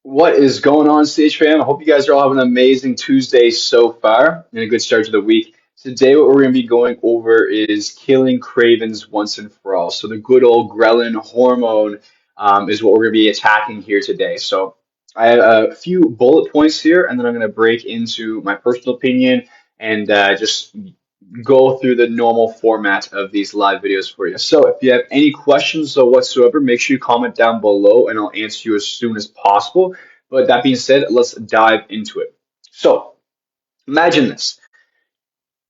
What is going on, Stage Fam? I hope you guys are all having an amazing Tuesday so far and a good start to the week. Today, what we're going to be going over is killing cravings once and for all. So, the good old ghrelin hormone is what we're going to be attacking here today. So, I have a few bullet points here, and then I'm going to break into my personal opinion and just go through the normal format of these live videos for you. So if you have any questions whatsoever, make sure you comment down below and I'll answer you as soon as possible. But that being said, let's dive into it. So imagine this.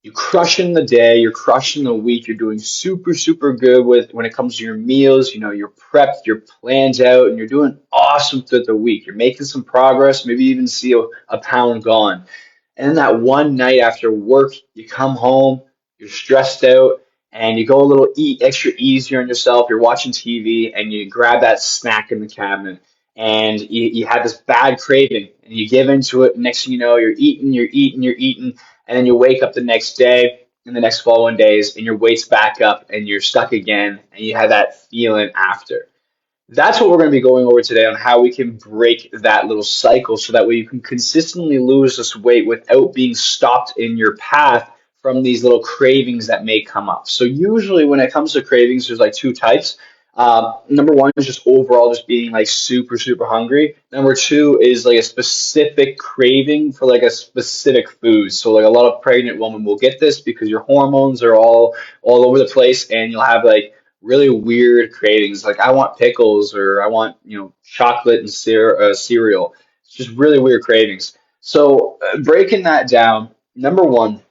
You're crushing the day, you're crushing the week, you're doing super, super good with when it comes to your meals, you're prepped, your plans out, and you're doing awesome throughout the week. You're making some progress, maybe even see a pound gone. And then that one night after work, you come home, you're stressed out, and you go a little extra easier on yourself. You're watching TV, and you grab that snack in the cabinet, and you have this bad craving, and you give into it. Next thing you know, you're eating, and then you wake up the next day and the next following days, and your weight's back up, and you're stuck again, and you have that feeling after. That's what we're going to be going over today on how we can break that little cycle so that way you can consistently lose this weight without being stopped in your path from these little cravings that may come up. So usually when it comes to cravings, there's like two types. Number one is just overall just being like super, super hungry. Number two is like a specific craving for like a specific food. So like a lot of pregnant women will get this because your hormones are all over the place and you'll have like really weird cravings. Like I want pickles or I want, chocolate and cereal. It's just really weird cravings. So breaking that down, number one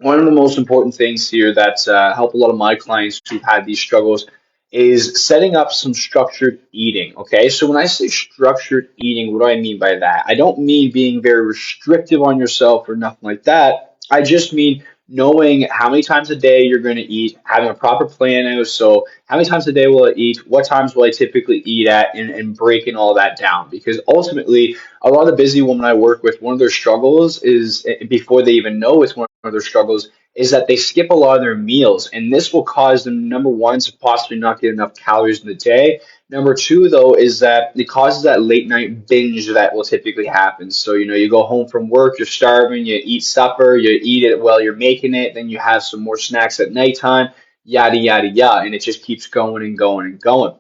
of the most important things here that help a lot of my clients who've had these struggles is setting up some structured eating. Okay, so when I say structured eating, what do I mean by that? I don't mean being very restrictive on yourself or nothing like that. I just mean knowing how many times a day you're going to eat, having a proper plan out. So, how many times a day will I eat? What times will I typically eat at? And breaking all that down. Because ultimately, a lot of the busy women I work with, one of their struggles is before they even know it's one of their struggles is that they skip a lot of their meals, and this will cause them, number one, to possibly not get enough calories in the day. Number two, though, is that it causes that late night binge that will typically happen. So, you go home from work, you're starving, you eat supper, you eat it while you're making it, then you have some more snacks at nighttime, yada, yada, yada, and it just keeps going and going and going.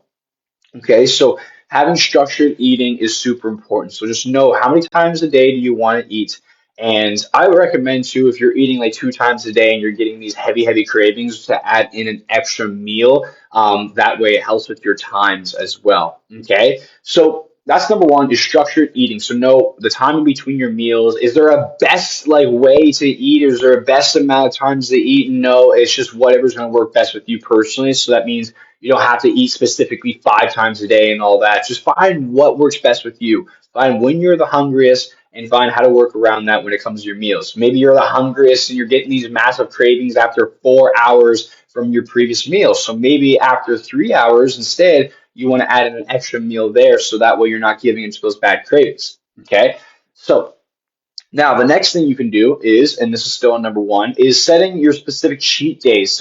Okay, so having structured eating is super important. So just know how many times a day do you want to eat. And I would recommend too, if you're eating like two times a day and you're getting these heavy, heavy cravings, to add in an extra meal. That way it helps with your times as well. Okay, so that's number one is structured eating. So know the time in between your meals. Is there a best like way to eat? Is there a best amount of times to eat? No, it's just whatever's going to work best with you personally. So that means you don't have to eat specifically five times a day and all that. Just find what works best with you. Find when you're the hungriest and find how to work around that when it comes to your meals. Maybe you're the hungriest and you're getting these massive cravings after 4 hours from your previous meal. So maybe after 3 hours instead, you want to add in an extra meal there so that way you're not giving into those bad cravings. Okay. So now, the next thing you can do is, and this is still on number one, is setting your specific cheat days.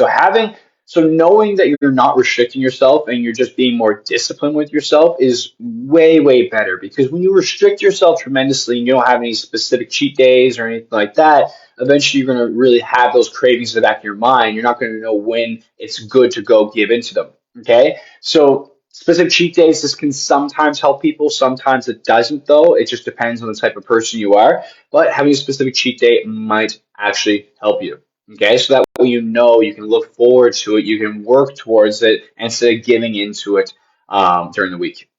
So knowing that you're not restricting yourself and you're just being more disciplined with yourself is way, way better because when you restrict yourself tremendously and you don't have any specific cheat days or anything like that, eventually you're going to really have those cravings in the back of your mind. You're not going to know when it's good to go give into them. Okay. So specific cheat days, this can sometimes help people. Sometimes it doesn't, though. It just depends on the type of person you are. But having a specific cheat day might actually help you. Okay, so that way you can look forward to it, you can work towards it instead of giving into it during the week.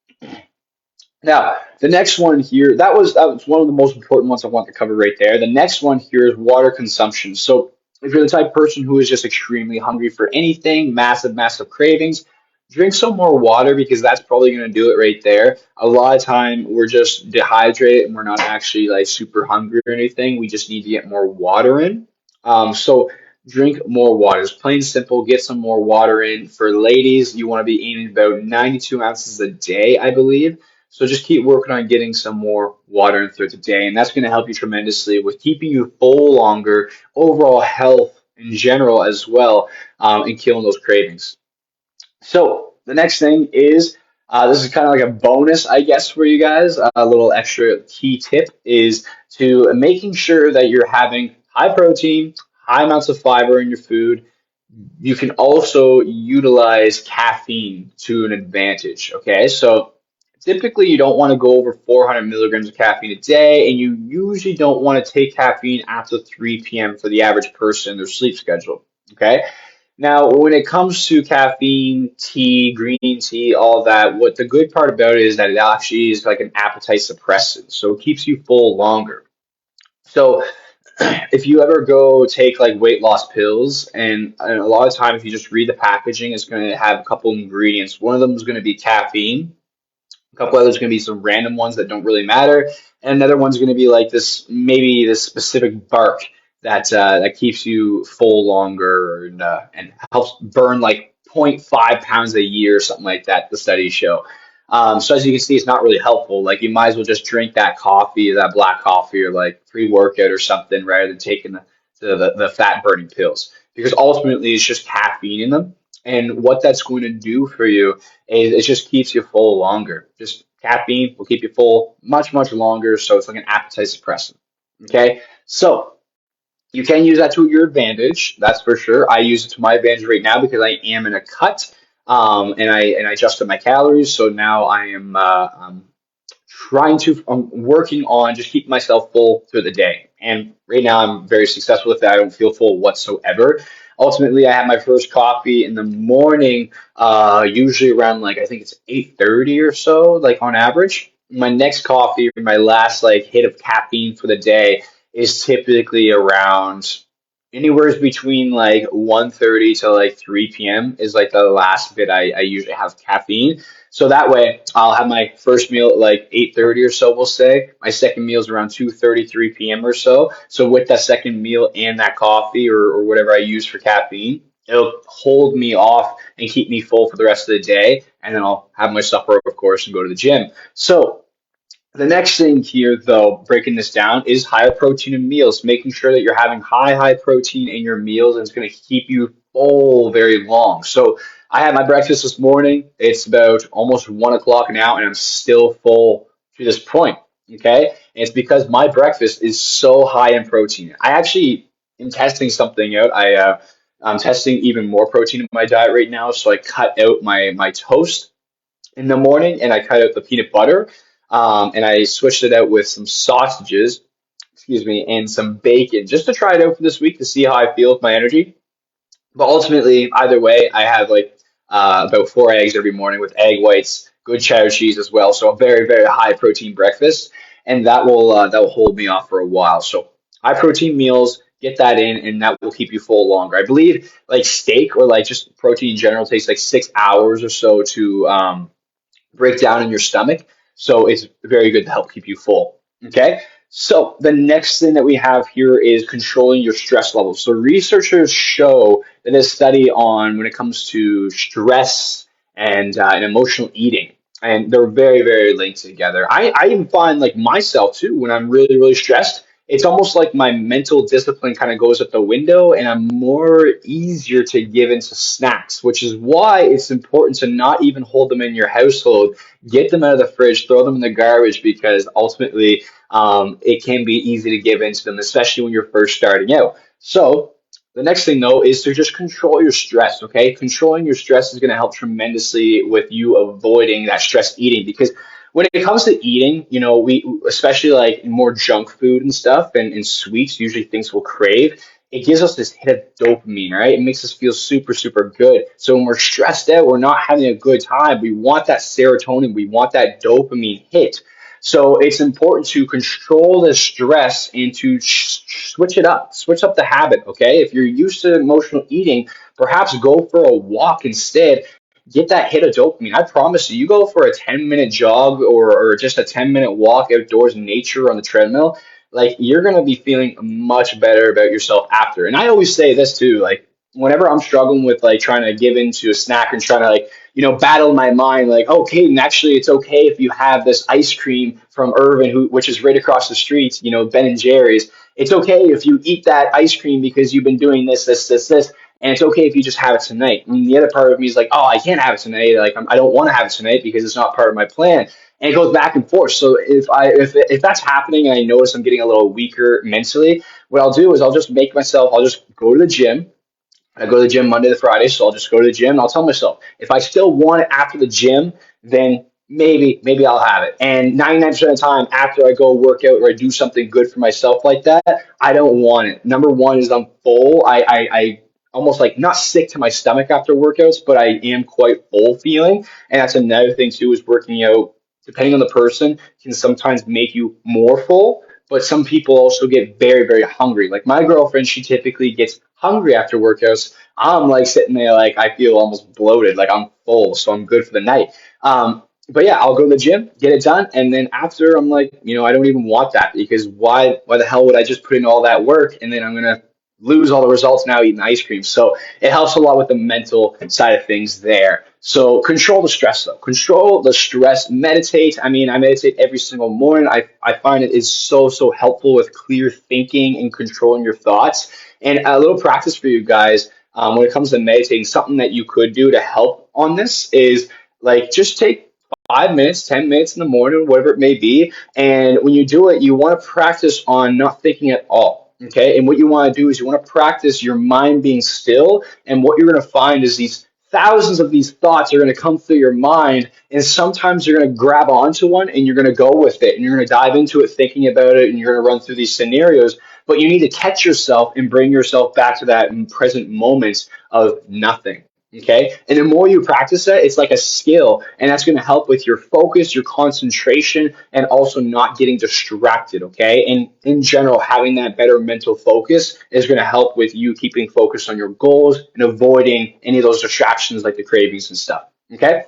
Now, the next one here, that was one of the most important ones I want to cover right there. The next one here is water consumption. So if you're the type of person who is just extremely hungry for anything, massive, massive cravings, drink some more water because that's probably going to do it right there. A lot of time we're just dehydrated and we're not actually like super hungry or anything. We just need to get more water in. So drink more water. It's plain and simple. Get some more water in. For ladies, you want to be eating about 92 ounces a day, I believe. So just keep working on getting some more water in throughout the day, and that's going to help you tremendously with keeping you full longer, overall health in general as well, and killing those cravings. So the next thing is This is kind of like a bonus, I guess, for you guys. A little extra key tip is to making sure that you're having high protein, high amounts of fiber in your food. You can also utilize caffeine to an advantage. Okay, so typically you don't want to go over 400 milligrams of caffeine a day, and you usually don't want to take caffeine after 3 p.m. for the average person in their sleep schedule. Okay, now when it comes to caffeine, tea, green tea, all that, what the good part about it is that it actually is like an appetite suppressant, so it keeps you full longer. So if you ever go take like weight loss pills, and a lot of times if you just read the packaging, it's going to have a couple ingredients. One of them is going to be caffeine. A couple others are going to be some random ones that don't really matter, and another one's going to be like this, maybe this specific bark that keeps you full longer and helps burn like zero point 0.5 pounds a year, something like that. The studies show. So as you can see, it's not really helpful. Like you might as well just drink that coffee, that black coffee, or like pre-workout or something, rather than taking the fat burning pills, because ultimately it's just caffeine in them. And what that's going to do for you is it just keeps you full longer. Just caffeine will keep you full much, much longer. So it's like an appetite suppressant. Okay. So you can use that to your advantage. That's for sure. I use it to my advantage right now because I am in a cut. And I adjusted my calories. So now I'm I'm working on just keeping myself full through the day. And right now I'm very successful with that. I don't feel full whatsoever. Ultimately, I have my first coffee in the morning, usually around like I think it's 8:30 or so, like on average. My next coffee, my last like hit of caffeine for the day is typically around anywhere between like 1:30 to like 3 p.m. is like the last bit I usually have caffeine. So that way I'll have my first meal at like 8:30 or so, we'll say. My second meal is around 2:30, 3 p.m. or so. So with that second meal and that coffee or whatever I use for caffeine, it'll hold me off and keep me full for the rest of the day. And then I'll have my supper, of course, and go to the gym. So the next thing here, though, breaking this down, is higher protein in meals, making sure that you're having high protein in your meals, and it's going to keep you full very long. So I had my breakfast this morning. It's about almost 1 o'clock now, and I'm still full to this point. Okay. And it's because my breakfast is so high in protein. I actually am testing something out. I'm testing even more protein in my diet right now. So I cut out my toast in the morning, and I cut out the peanut butter, and I switched it out with some sausages, excuse me, and some bacon just to try it out for this week to see how I feel with my energy. But ultimately, either way, I have like about 4 eggs every morning with egg whites, good cheddar cheese as well. So a very high protein breakfast, and that will hold me off for a while. So high protein meals, get that in, and that will keep you full longer. I believe like steak or like just protein in general takes like 6 hours or so to break down in your stomach. So it's very good to help keep you full. Okay. So the next thing that we have here is controlling your stress levels. So researchers show that a study on when it comes to stress and emotional eating, and they're very linked together. I even find like myself too when I'm really stressed. It's almost like my mental discipline kind of goes out the window, and I'm more easier to give into snacks, which is why it's important to not even hold them in your household. Get them out of the fridge, throw them in the garbage, because ultimately it can be easy to give into them, especially when you're first starting out. So the next thing though is to just control your stress, okay? Controlling your stress is going to help tremendously with you avoiding that stress eating, because when it comes to eating, we especially like more junk food and stuff and sweets, usually things we'll crave. It gives us this hit of dopamine, right? It makes us feel super good. So when we're stressed out, we're not having a good time. We want that serotonin, we want that dopamine hit. So it's important to control the stress and to switch up the habit, okay? If you're used to emotional eating, perhaps go for a walk instead. Get that hit of dopamine. I promise you, you go for a 10-minute jog or just a 10-minute walk outdoors in nature on the treadmill, like you're going to be feeling much better about yourself after. And I always say this too, like whenever I'm struggling with like trying to give into a snack and trying to like, battle my mind, like, okay, and actually it's okay if you have this ice cream from Irvin, which is right across the street, Ben and Jerry's. It's okay if you eat that ice cream because you've been doing this. And it's okay if you just have it tonight. And the other part of me is like, oh, I can't have it tonight. Like I don't want to have it tonight because it's not part of my plan. And it goes back and forth. So if that's happening and I notice I'm getting a little weaker mentally, what I'll do is I'll just go to the gym. I go to the gym Monday to Friday, so I'll just go to the gym and I'll tell myself if I still want it after the gym, then maybe I'll have it. And 99% of the time after I go work out or I do something good for myself like that, I don't want it. Number one is I'm full. I almost like not sick to my stomach after workouts, but I am quite full feeling. And that's another thing too is working out, depending on the person, can sometimes make you more full. But some people also get very, very hungry. Like my girlfriend, she typically gets hungry after workouts. I'm like sitting there, like I feel almost bloated, like I'm full, so I'm good for the night. But yeah, I'll go to the gym, get it done, and then after I'm like, I don't even want that because why the hell would I just put in all that work and then I'm gonna lose all the results now eating ice cream? So it helps a lot with the mental side of things there. So control the stress though. Control the stress. Meditate. I mean, I meditate every single morning. I find it is so helpful with clear thinking and controlling your thoughts. And a little practice for you guys when it comes to meditating, something that you could do to help on this is like just take 5 minutes, 10 minutes in the morning, whatever it may be. And when you do it, you want to practice on not thinking at all. Okay. And what you want to do is you want to practice your mind being still. And what you're going to find is these thousands of these thoughts are going to come through your mind. And sometimes you're going to grab onto one and you're going to go with it. And you're going to dive into it thinking about it. And you're going to run through these scenarios. But you need to catch yourself and bring yourself back to that present moment of nothing. Okay. And the more you practice that, it's like a skill. And that's going to help with your focus, your concentration, and also not getting distracted. Okay. And in general, having that better mental focus is going to help with you keeping focused on your goals and avoiding any of those distractions like the cravings and stuff. Okay.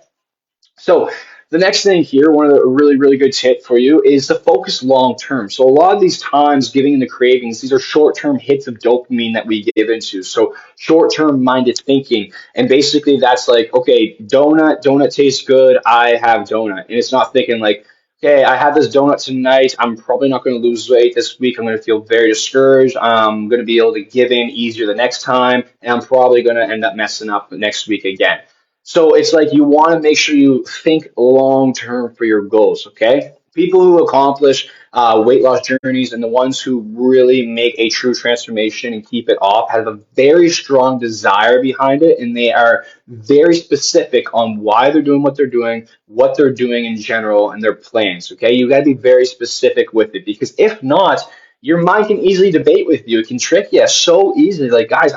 So the next thing here, one of the really good tip for you is to focus long term. So a lot of these times giving into cravings, these are short term hits of dopamine that we give into. So short term minded thinking. And basically that's like, okay, donut tastes good. I have donut. And it's not thinking like, okay, I have this donut tonight. I'm probably not going to lose weight this week. I'm going to feel very discouraged. I'm going to be able to give in easier the next time. And I'm probably going to end up messing up next week again. So it's like you want to make sure you think long term for your goals, okay? People who accomplish weight loss journeys and the ones who really make a true transformation and keep it off have a very strong desire behind it, and they are very specific on why they're doing what they're doing in general, and their plans, okay? You got to be very specific with it because if not, your mind can easily debate with you. It can trick you so easily. Like, guys,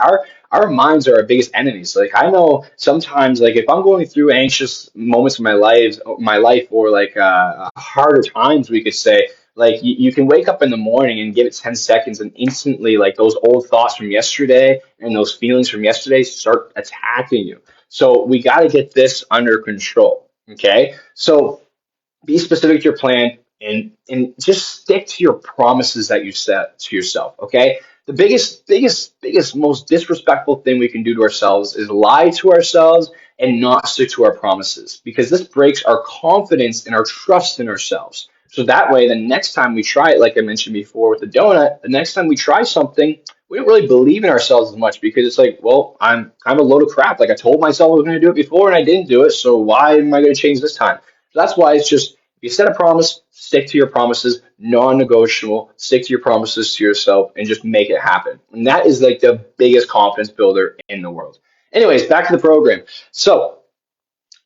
our minds are our biggest enemies. Like I know sometimes, like if I'm going through anxious moments in my life, or like harder times, we could say, like you can wake up in the morning and give it 10 seconds, and instantly, like those old thoughts from yesterday and those feelings from yesterday start attacking you. So we got to get this under control. Okay, so be specific to your plan and just stick to your promises that you set to yourself. Okay. The biggest, most disrespectful thing we can do to ourselves is lie to ourselves and not stick to our promises because this breaks our confidence and our trust in ourselves. So that way, the next time we try it, like I mentioned before with the donut, the next time we try something, we don't really believe in ourselves as much because it's like, well, I'm kind of a load of crap. Like I told myself I was going to do it before and I didn't do it. So why am I going to change this time? So that's why it's just if you set a promise, stick to your promises, non-negotiable, stick to your promises to yourself and just make it happen. And that is like the biggest confidence builder in the world. Anyways, back to the program. So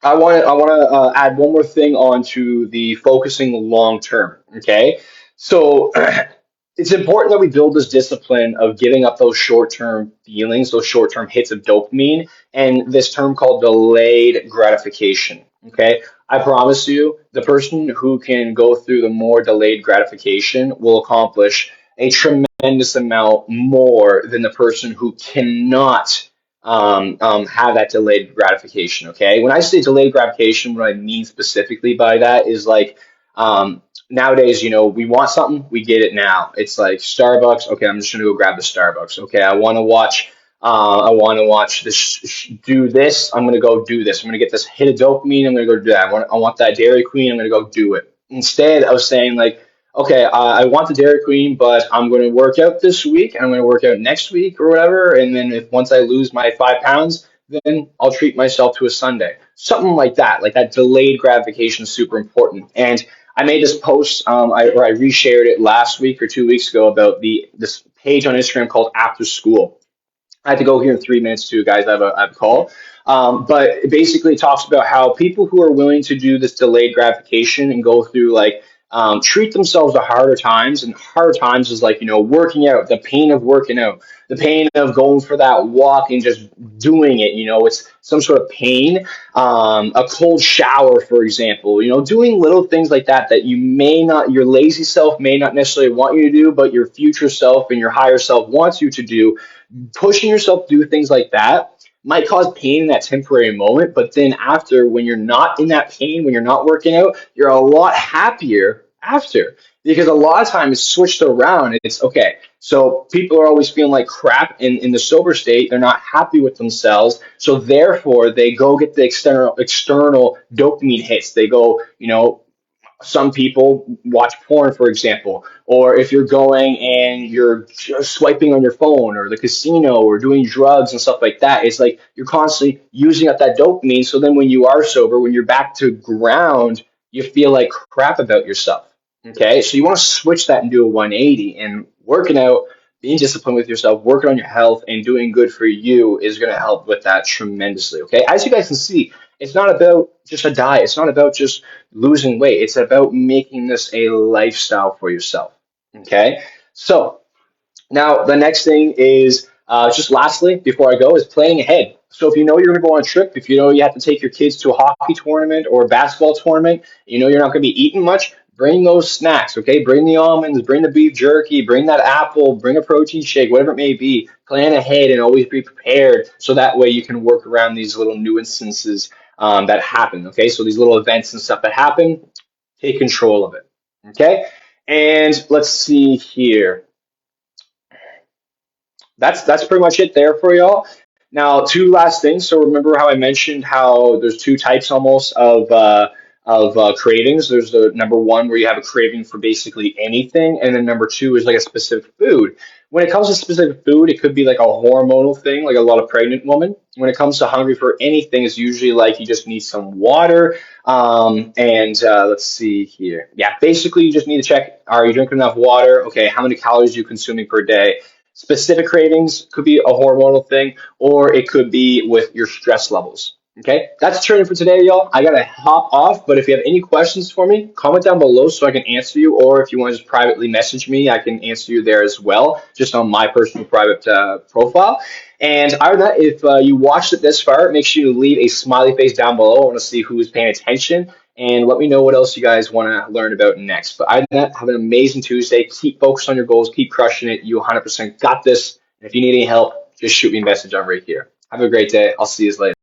I want to add one more thing onto the focusing long term. Okay, so it's important that we build this discipline of giving up those short term feelings, those short term hits of dopamine, and this term called delayed gratification. Okay, I promise you, the person who can go through the more delayed gratification will accomplish a tremendous amount more than the person who cannot have that delayed gratification. Okay. When I say delayed gratification, what I mean specifically by that is like nowadays, we want something, we get it now. It's like Starbucks. Okay, I'm just gonna go grab the Starbucks. Okay, I want to watch. I want to watch this. Do this. I'm gonna go do this. I'm gonna get this hit of dopamine. I'm gonna go do that. I want that Dairy Queen. I'm gonna go do it. Instead of saying like, okay, I want the Dairy Queen, but I'm going to work out this week and I'm going to work out next week or whatever. And then if once I lose my 5 pounds, then I'll treat myself to a Sunday. Something like that. Like that delayed gratification is super important. And I made this post, or I reshared it last week or 2 weeks ago about this page on Instagram called After School. I have to go here in 3 minutes too, guys. I have a call. But it basically talks about how people who are willing to do this delayed gratification and go through like treat themselves to harder times, and harder times is like, working out, the pain of working out, the pain of going for that walk and just doing it. It's some sort of pain. A cold shower, for example, doing little things like that that your lazy self may not necessarily want you to do, but your future self and your higher self wants you to do. Pushing yourself to do things like that might cause pain in that temporary moment, but then after, when you're not in that pain, when you're not working out, you're a lot happier after. Because a lot of times it's switched around. It's okay. So people are always feeling like crap in the sober state. They're not happy with themselves. So therefore they go get the external dopamine hits. They go, some people watch porn, for example, or if you're going and you're just swiping on your phone or the casino or doing drugs and stuff like that, it's like you're constantly using up that dopamine. So then when you are sober, when you're back to ground, you feel like crap about yourself. Okay, so you want to switch that and do a 180, and working out, being disciplined with yourself, working on your health, and doing good for you is going to help with that tremendously. Okay, as you guys can see, it's not about just a diet. It's not about just losing weight. It's about making this a lifestyle for yourself. Okay. So now the next thing is just lastly, before I go, is planning ahead. So if you know you're going to go on a trip, if you know you have to take your kids to a hockey tournament or a basketball tournament, you're not going to be eating much, bring those snacks, okay? Bring the almonds, bring the beef jerky, bring that apple, bring a protein shake, whatever it may be. Plan ahead and always be prepared so that way you can work around these little nuisances that happen, okay? So these little events and stuff that happen, take control of it, okay? And let's see here. That's pretty much it there for y'all. Now, two last things. So remember how I mentioned how there's two types almost of cravings. There's the number one where you have a craving for basically anything, and then number two is like a specific food. When it comes to specific food, it could be like a hormonal thing, like a lot of pregnant women. When it comes to hungry for anything, it's usually like you just need some water. And let's see here. Yeah, basically you just need to check, are you drinking enough water? Okay, how many calories are you consuming per day? Specific cravings could be a hormonal thing, or it could be with your stress levels. Okay, that's training for today, y'all. I gotta hop off, but if you have any questions for me, comment down below so I can answer you, or if you want to just privately message me, I can answer you there as well, just on my personal private profile. And other than that, if you watched it this far, make sure you leave a smiley face down below. I want to see who is paying attention, and let me know what else you guys want to learn about next. But other than that, have an amazing Tuesday. Keep focused on your goals. Keep crushing it. You 100% got this. And if you need any help, just shoot me a message on right here. Have a great day. I'll see you later.